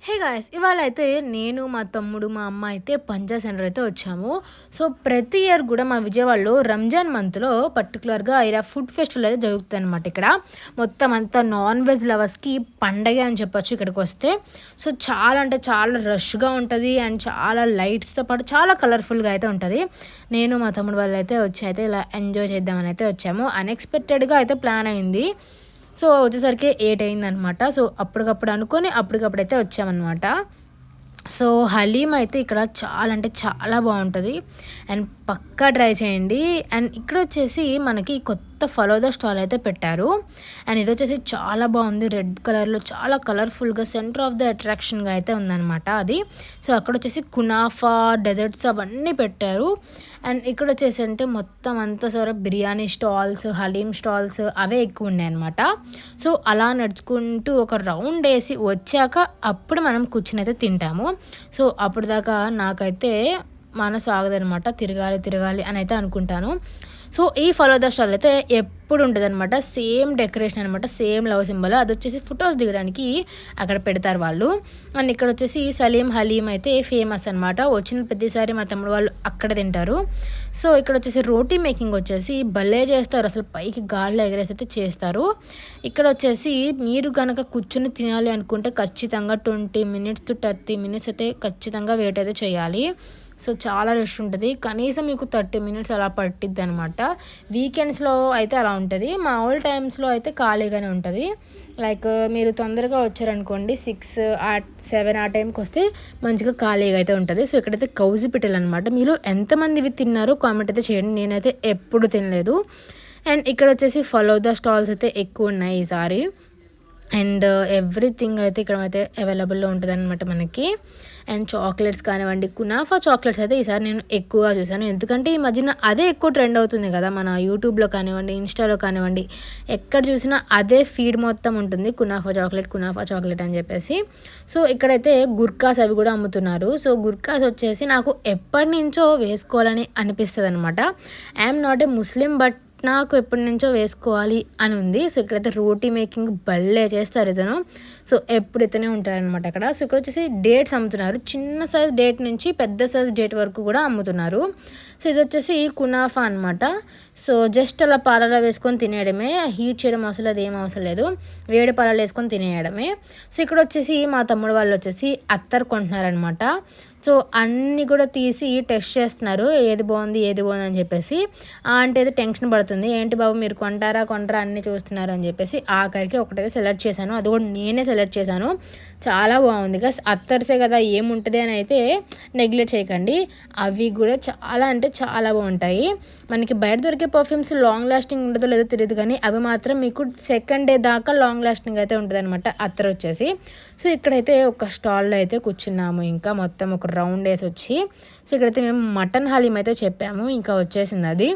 Hey guys! ఇవాళ అయితే నేను, మా తమ్ముడు, మా అమ్మ అయితే పంజా సెంటర్ అయితే వచ్చాము. సో, ప్రతి ఇయర్ గూడా మా విజయవాడలో రంజాన్ మంత్‌లో పర్టిక్యులర్‌గా ఇలా ఫుడ్ ఫెస్టివల్ అయితే జరుగుతుందనమాట ఇక్కడ. మొత్తం అంతా నాన్ వెజ్ లవర్స్‌కి పండగే అని చెప్పొచ్చు ఇక్కడికొస్తే. సో, చాలా అంటే చాలా రష్‌గా ఉంటది. అండ్ చాలా లైట్స్‌తో పాటు చాలా కలర్‌ఫుల్‌గా అయితే ఉంటది. నేను, మా తమ్ముడు వాళ్ళైతే వచ్చి అయితే ఇలా ఎంజాయ్ చేద్దామని అయితే వచ్చాము. అన్‌ఎక్స్‌పెక్టెడ్‌గా అయితే ప్లాన్ అయింది. సో, వచ్చేసరికి 8 అయిందనమాట. సో, అప్పటికప్పుడు అనుకోని అప్పటికప్పుడైతే వచ్చామనమాట. సో, హలీం అయితే ఇక్కడ చాలా అంటే చాలా బావుంటది. అండ్ పక్కా ట్రై చేయండి. అండ్ ఇక్కడొచ్చేసి మనకి కొత్త ఫలూదా స్టాల్ అయితే పెట్టారు. అండ్ ఇదొచ్చేసి చాలా బావుంది. రెడ్ కలర్‌లో చాలా కలర్‌ఫుల్‌గా సెంటర్ ఆఫ్ ద అట్రాక్షన్‌గా అయితే ఉందనమాట అది. సో, అక్కడొచ్చేసి కునాఫా, డెజర్ట్స్ అవన్నీ పెట్టారు. అండ్ ఇక్కడొచ్చేసి అంటే మొత్తం అంతా సరే బిర్యానీ స్టాల్స్, హలీం స్టాల్స్ అవే ఎక్కువున్నాయనమాట. సో, అలా నడుచుకుంటూ ఒక రౌండేసి వచ్చాక అప్పుడు మనం కూర్చొనైతే తింటాము. సో, అప్పటిదాకా నాకైతే మనసు ఆగదనమాట. తిరగాలి, తిరగాలి అనైతే అనుకుంటాను. సో, ఈ ఫలూదా స్టాల్ అయితే ఎప్పుడు ఉంటదనమాట. సేమ్ డెకరేషన్ అనమాట. Same love symbol. అదొచ్చేసి ఫోటోస్ దిగడానికి అక్కడ పెడతారు వాళ్ళు. అండ్ ఇక్కడొచ్చేసి సలీం, హలీం అయితే ఫేమస్ అనమాట. వచ్చిన ప్రతిసారి మా తమ్ముడు వాళ్ళు అక్కడ తింటారు. సో, ఇక్కడొచ్చేసి రోటీ మేకింగ్ వచ్చేసి భలే చేస్తారు. అసలు పైకి గాలిలో ఎగరేసి అయితే చేస్తారు. ఇక్కడొచ్చేసి మీరు గనక కూర్చొని తినాలి అనుకుంటే ఖచ్చితంగా 20 మినిట్స్ టు 30 మినిట్స్ అయితే ఖచ్చితంగా వెయిట్ అయితే చేయాలి. సో, చాలా రష్ ఉంటది. కనీసం మీకు 30 మినిట్స్ అలా పట్టిద్దనమాట. వీకెండ్స్‌లో అయితే అలా ఉంటది. మామూలు టైమ్స్‌లో అయితే ఖాళీగానే ఉంటది. లైక్ మీరు తొందరగా వచ్చారనుకోండి 6 7 ఆ టైంకొస్తే మంచిగా ఖాళీగా అయితే ఉంటది. సో, ఇక్కడైతే కౌజీ పిట్టలనమాట. మీలో ఎంతమందివి తిన్నారో కామెంట్ అయితే చేయండి. నేనైతే ఎప్పుడు తినలేదు. అండ్ ఇక్కడొచ్చేసి ఫలూదా స్టాల్స్ అయితే ఎక్కువున్నాయి ఈసారి. అండ్ ఎవ్రీథింగ్ అయితే ఇక్కడైతే అవైలబుల్‌లో ఉంటదనమాట మనకి. అండ్ చాక్లెట్స్ కానివ్వండి, కునాఫా చాక్లెట్స్ అయితే ఈసారి నేను ఎక్కువగా చూసాను. ఎందుకంటే ఈ మధ్యన అదే ఎక్కువ ట్రెండ్ అవుతుంది కదా! మన యూట్యూబ్‌లో కానివ్వండి, ఇన్‌స్టాలో కానివ్వండి, ఎక్కడ చూసినా అదే ఫీడ్ మొత్తం ఉంటుంది. కునాఫా చాక్లెట్ అని చెప్పేసి. సో, ఇక్కడైతే గుర్కాస్ అవి కూడా అమ్ముతున్నారు. సో, గుర్కాస్ వచ్చేసి నాకు ఎప్పటినుంచో వేసుకోవాలని అనిపిస్తదనమాట. I am not a Muslim but నాకు ఎప్పటినుంచో వేసుకోవాలి అని ఉంది. సో, ఇక్కడైతే రోటీ మేకింగ్ భలే చేస్తారు ఇతను. సో, ఎప్పుడు ఇతనే ఉంటారనమాట అక్కడ. సో, ఇక్కడొచ్చేసి డేట్స్ అమ్ముతున్నారు. చిన్న సైజ్ డేట్ నుంచి పెద్ద సైజ్ డేట్ వరకు కూడా అమ్ముతున్నారు. సో, ఇదొచ్చేసి కునాఫా అనమాట. సో, జస్ట్ అలా పాలలో వేసుకొని తినేయడమే. హీట్ చేయడం అసలు అదేం అవసరం లేదు. వేడి పాలలో వేసుకొని తినేయడమే. సో, ఇక్కడొచ్చేసి మా తమ్ముడు వాళ్ళొచ్చేసి అత్తర్ కొంటున్నారనమాట. సో, అన్నీ కూడా తీసి టెస్ట్ చేస్తున్నారు. ఏది బావుంది, ఏది బావుంది అని చెప్పేసి. ఆ ఆంటీ అయితే టెన్షన్ పడుతుంది. ఏంటి బాబు మీరు కొంటారా, కొనరా అన్నీ చూస్తున్నారు అని చెప్పేసి. ఆఖరికి ఒకటైతే సెలెక్ట్ చేశాను. అది కూడా నేనే సెలెక్ట్ చేశాను. చాలా బాగుంది. అత్తర్సే కదా ఏముంటది అని అయితే నెగ్లెక్ట్ చేయకండి. అవి కూడా చాలా అంటే చాలా బాగుంటాయి. మనకి బయట దొరికే పర్ఫ్యూమ్స్ లాంగ్ లాస్టింగ్ ఉండదో లేదో తెలియదు కానీ అవి మాత్రం మీకు సెకండ్ డే దాకా లాంగ్ లాస్టింగ్ అయితే ఉంటుందన్నమాట అత్తర్ వచ్చేసి. సో, ఇక్కడైతే ఒక స్టాల్లో అయితే కూర్చున్నాము. ఇంకా మొత్తం ఒక రౌండ్ వేసి వచ్చి. సో, ఇక్కడైతే మేము మటన్ హలీం అయితే చెప్పాము. ఇంకా వచ్చేసింది అది.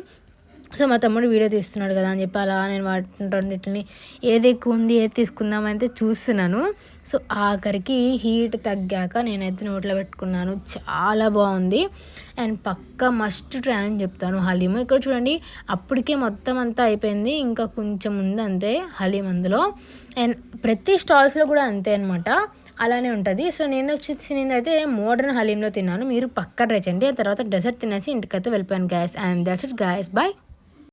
సో, మా తమ్ముడు వీడియో తీస్తున్నాడు కదా అని చెప్పి అలా నేను వాటి రెండిటిని ఏది ఎక్కువ ఉంది, ఏది తీసుకుందామైతే చూస్తున్నాను. సో, ఆఖరికి హీట్ తగ్గాక నేనైతే నోట్లో పెట్టుకున్నాను. చాలా బాగుంది. అండ్ పక్కా మస్ట్ ట్రై అని చెప్తాను హలీము. ఇక్కడ చూడండి అప్పటికే మొత్తం అంతా అయిపోయింది. ఇంకా కొంచెం ఉంది అంతే హలీం అందులో. అండ్ ప్రతి స్టాల్స్లో కూడా అంతే అనమాట. అలానే ఉంటుంది. సో, నేను వచ్చేసిందైతే మోడర్న్ హలీంలో తిన్నాను. మీరు పక్కా ట్రై చేయండి. ఆ తర్వాత డెజర్ట్ తినేసి ఇంటికైతే వెళ్ళిపోయాను guys. And that's it guys. Bye.